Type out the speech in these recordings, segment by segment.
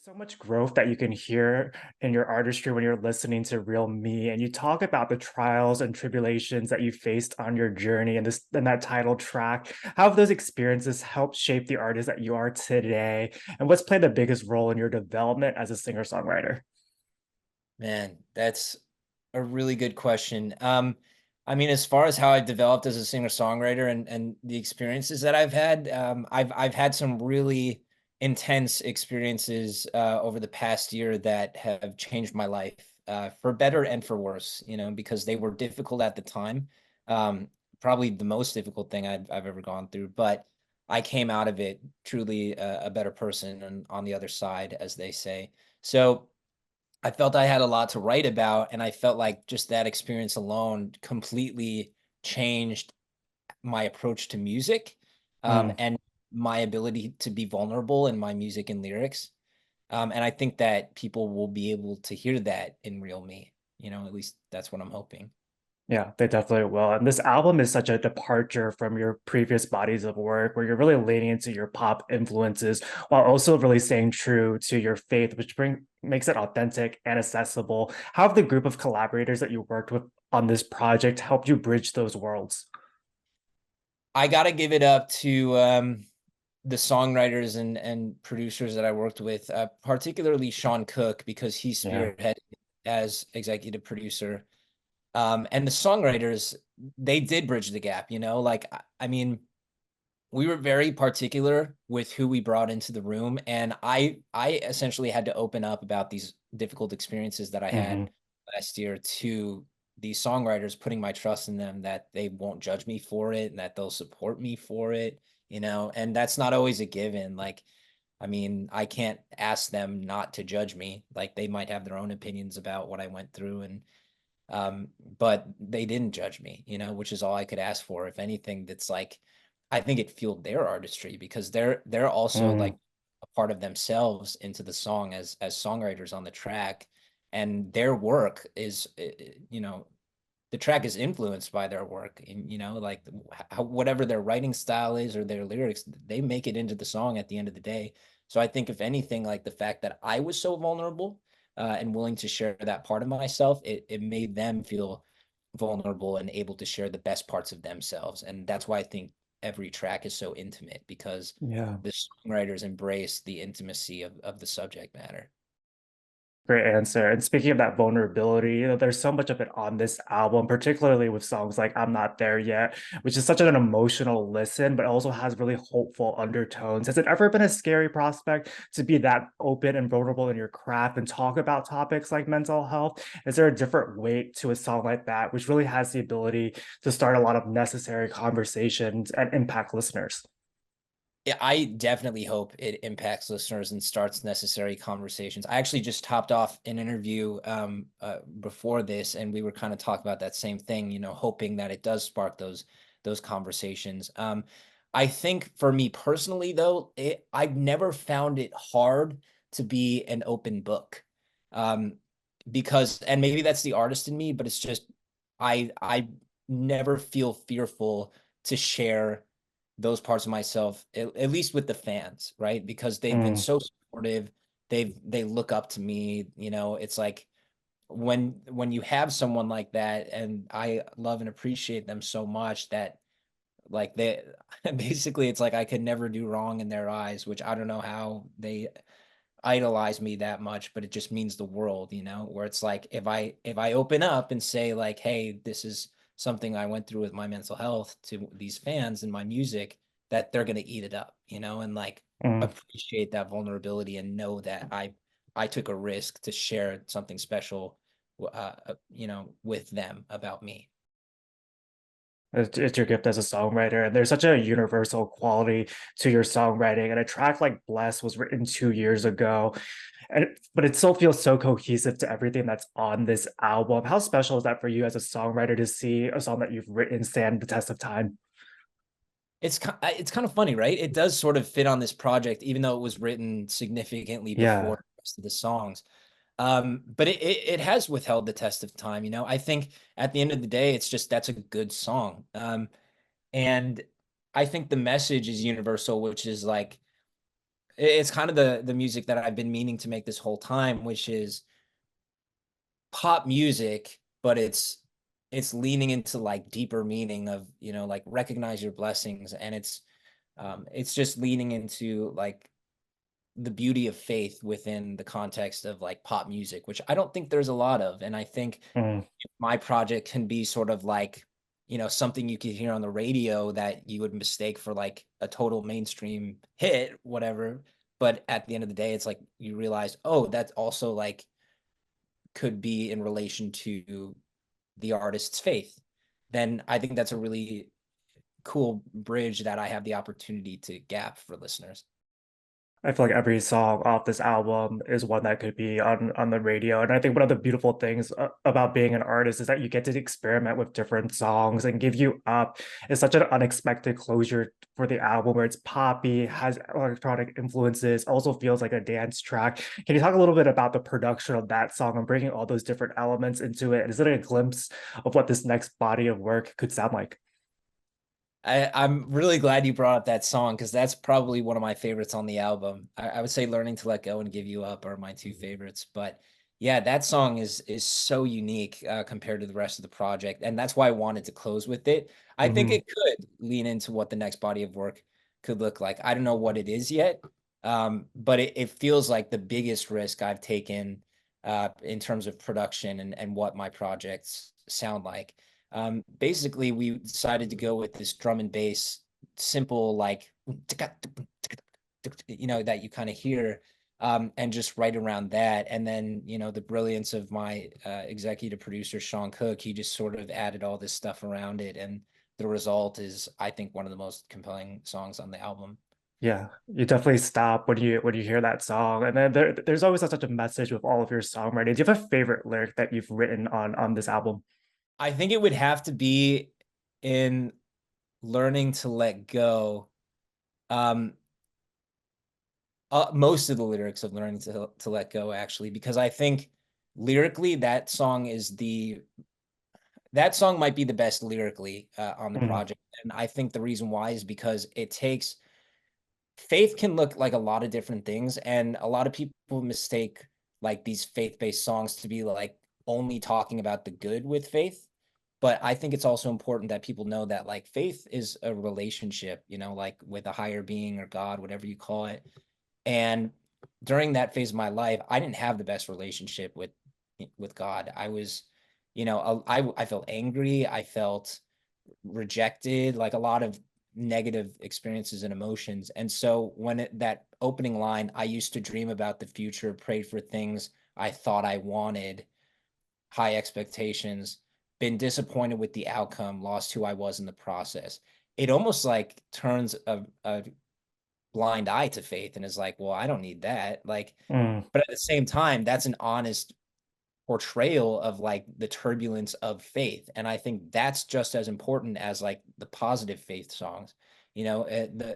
So much growth that you can hear in your artistry when you're listening to Real Me, and you talk about the trials and tribulations that you faced on your journey and this and that title track. How have those experiences helped shape the artist that you are today? And what's played the biggest role in your development as a singer-songwriter? Man, that's a really good question. I mean, as far as how I've developed as a singer-songwriter and the experiences that I've had, I've had some really intense experiences over the past year that have changed my life for better and for worse, because they were difficult at the time. Um, Probably the most difficult thing I've ever gone through, but I came out of it truly a better person and on the other side, as they say. So I felt I had a lot to write about, and I felt like just that experience alone completely changed my approach to music, Mm. and my ability to be vulnerable in my music and lyrics. And I think that people will be able to hear that in Real Me. At least that's what I'm hoping. Yeah, they definitely will. And this album is such a departure from your previous bodies of work where you're really leaning into your pop influences while also really staying true to your faith, which makes it authentic and accessible. How have the group of collaborators that you worked with on this project helped you bridge those worlds? I got to give it up to the songwriters and producers that I worked with, particularly Sean Cook, because he Yeah. spearheaded as executive producer. And the songwriters, they did bridge the gap, like, I mean, we were very particular with who we brought into the room. And I essentially had to open up about these difficult experiences that I Hmm. had last year to these songwriters, putting my trust in them that they won't judge me for it and that they'll support me for it, and that's not always a given. Like, I mean, I can't ask them not to judge me. Like, they might have their own opinions about what I went through, and um, but they didn't judge me, which is all I could ask for. If anything, that's like, I think it fueled their artistry because they're also Mm. like a part of themselves into the song as songwriters on the track, and their work is, the track is influenced by their work, and like, whatever their writing style is or their lyrics, they make it into the song at the end of the day. So I think if anything, like, the fact that I was so vulnerable and willing to share that part of myself, it made them feel vulnerable and able to share the best parts of themselves. And that's why I think every track is so intimate, because Yeah. the songwriters embrace the intimacy of the subject matter. Great answer. And speaking of that vulnerability, there's so much of it on this album, particularly with songs like I'm Not There Yet, which is such an emotional listen, but also has really hopeful undertones. Has it ever been a scary prospect to be that open and vulnerable in your craft and talk about topics like mental health? Is there a different weight to a song like that, which really has the ability to start a lot of necessary conversations and impact listeners? Yeah, I definitely hope it impacts listeners and starts necessary conversations. I actually just topped off an interview before this, and we were kind of talking about that same thing. Hoping that it does spark those conversations. I think for me personally, though, I've never found it hard to be an open book, um, because, and maybe that's the artist in me, but it's just I never feel fearful to share those parts of myself, at least with the fans, right? Because they've been Mm. so supportive. They look up to me. It's like, when you have someone like that, and I love and appreciate them so much that, like, they basically, it's like I could never do wrong in their eyes, which I don't know how they idolize me that much, but it just means the world, where it's like, if I open up and say, like, hey, this is something I went through with my mental health to these fans and my music, that they're going to eat it up, and, like, Mm. appreciate that vulnerability and know that I took a risk to share something special, with them about me. It's your gift as a songwriter, and there's such a universal quality to your songwriting. And a track like "Bless" was written 2 years ago, but it still feels so cohesive to everything that's on this album. How special is that for you as a songwriter to see a song that you've written stand the test of time? It's kind of funny, right? It does sort of fit on this project, even though it was written significantly before Yeah. the rest of the songs. But it has withheld the test of time. I think at the end of the day, it's just, that's a good song. And I think the message is universal, which is like, it's kind of the music that I've been meaning to make this whole time, which is pop music, but it's leaning into like deeper meaning of, like recognize your blessings, and it's just leaning into like the beauty of faith within the context of like pop music, which I don't think there's a lot of. And I think Mm. my project can be sort of like, something you could hear on the radio that you would mistake for like a total mainstream hit, whatever. But at the end of the day, it's like you realize, oh, that's also like could be in relation to the artist's faith. Then I think that's a really cool bridge that I have the opportunity to gap for listeners. I feel like every song off this album is one that could be on the radio. And I think one of the beautiful things about being an artist is that you get to experiment with different songs. And Give You Up is such an unexpected closure for the album, where it's poppy, has electronic influences, also feels like a dance track. Can you talk a little bit about the production of that song and bringing all those different elements into it? Is it a glimpse of what this next body of work could sound like? I'm really glad you brought up that song because that's probably one of my favorites on the album. I would say Learning to Let Go and Give You Up are my two favorites. But yeah, that song is so unique compared to the rest of the project. And that's why I wanted to close with it. I think Mhm. it could lean into what the next body of work could look like. I don't know what it is yet, but it feels like the biggest risk I've taken in terms of production and what my projects sound like. Basically, we decided to go with this drum and bass, simple, like, that you kind of hear, and just write around that. And then, the brilliance of my executive producer, Sean Cook, he just sort of added all this stuff around it. And the result is, I think, one of the most compelling songs on the album. Yeah, you definitely stop when you hear that song, and then there's always such a message with all of your songwriting. Do you have a favorite lyric that you've written on this album? I think it would have to be in Learning to Let Go. Um, most of the lyrics of Learning to Let Go, actually, because I think lyrically that song might be the best lyrically on the Mm, project. And I think the reason why is because it takes faith can look like a lot of different things, and a lot of people mistake like these faith-based songs to be like only talking about the good with faith. But I think it's also important that people know that like faith is a relationship, like with a higher being or God, whatever you call it. And during that phase of my life, I didn't have the best relationship with God. I was, I felt angry, I felt rejected, like a lot of negative experiences and emotions. And so that opening line, I used to dream about the future, prayed for things I thought I wanted, high expectations, been disappointed with the outcome, lost who I was in the process. It almost like turns a blind eye to faith and is like, well, I don't need that. Like, mm, but at the same time, that's an honest portrayal of like the turbulence of faith. And I think that's just as important as like the positive faith songs. The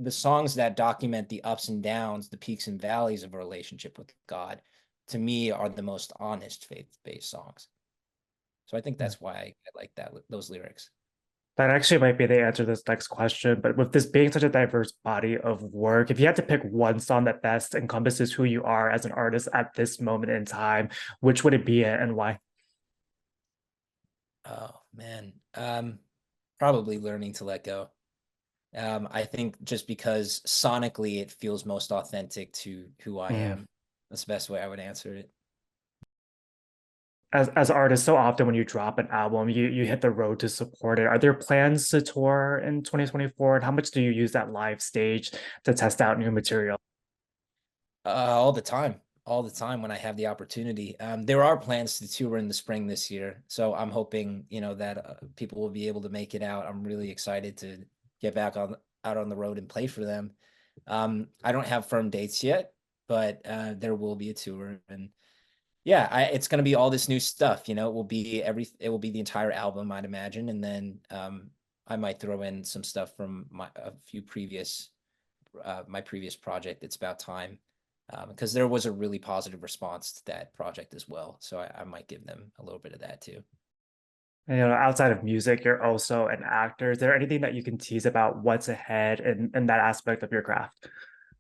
songs that document the ups and downs, the peaks and valleys of a relationship with God, to me are the most honest faith-based songs. So I think yeah. that's why I like those lyrics. That actually might be the answer to this next question. But with this being such a diverse body of work, if you had to pick one song that best encompasses who you are as an artist at this moment in time, which would it be and why? Oh man. Probably Learning to Let Go. I think just because sonically it feels most authentic to who I Mm. am. That's the best way I would answer it. As artists, so often when you drop an album, you hit the road to support it. Are there plans to tour in 2024? And how much do you use that live stage to test out new material? All the time when I have the opportunity. There are plans to tour in the spring this year, so I'm hoping that people will be able to make it out. I'm really excited to get back on out on the road and play for them. I don't have firm dates yet, but there will be a tour, and yeah, it's going to be all this new stuff. It will be the entire album, I'd imagine, and then I might throw in some stuff from my previous project. It's about time, because there was a really positive response to that project as well. So I might give them a little bit of that too. And, outside of music, you're also an actor. Is there anything that you can tease about what's ahead in that aspect of your craft?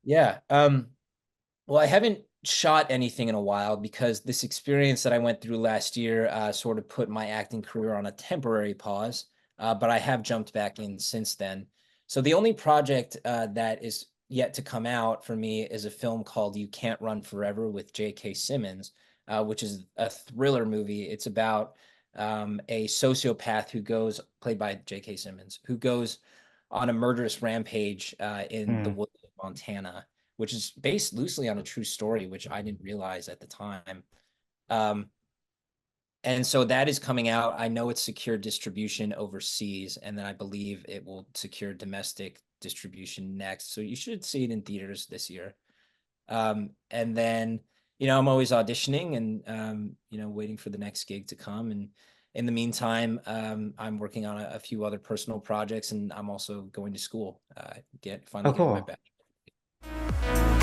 Yeah. Well, I haven't shot anything in a while because this experience that I went through last year sort of put my acting career on a temporary pause, but I have jumped back in since then. So the only project that is yet to come out for me is a film called You Can't Run Forever with J.K. Simmons, which is a thriller movie. It's about a sociopath who goes, played by J.K. Simmons, who goes on a murderous rampage in the Hmm. woods of Montana, which is based loosely on a true story, which I didn't realize at the time. Um, and so that is coming out. I know it's secured distribution overseas, and then I believe it will secure domestic distribution next. So you should see it in theaters this year. And then, I'm always auditioning and, waiting for the next gig to come. And in the meantime, I'm working on a few other personal projects, and I'm also going to school, finally Oh, getting my cool. bachelor's.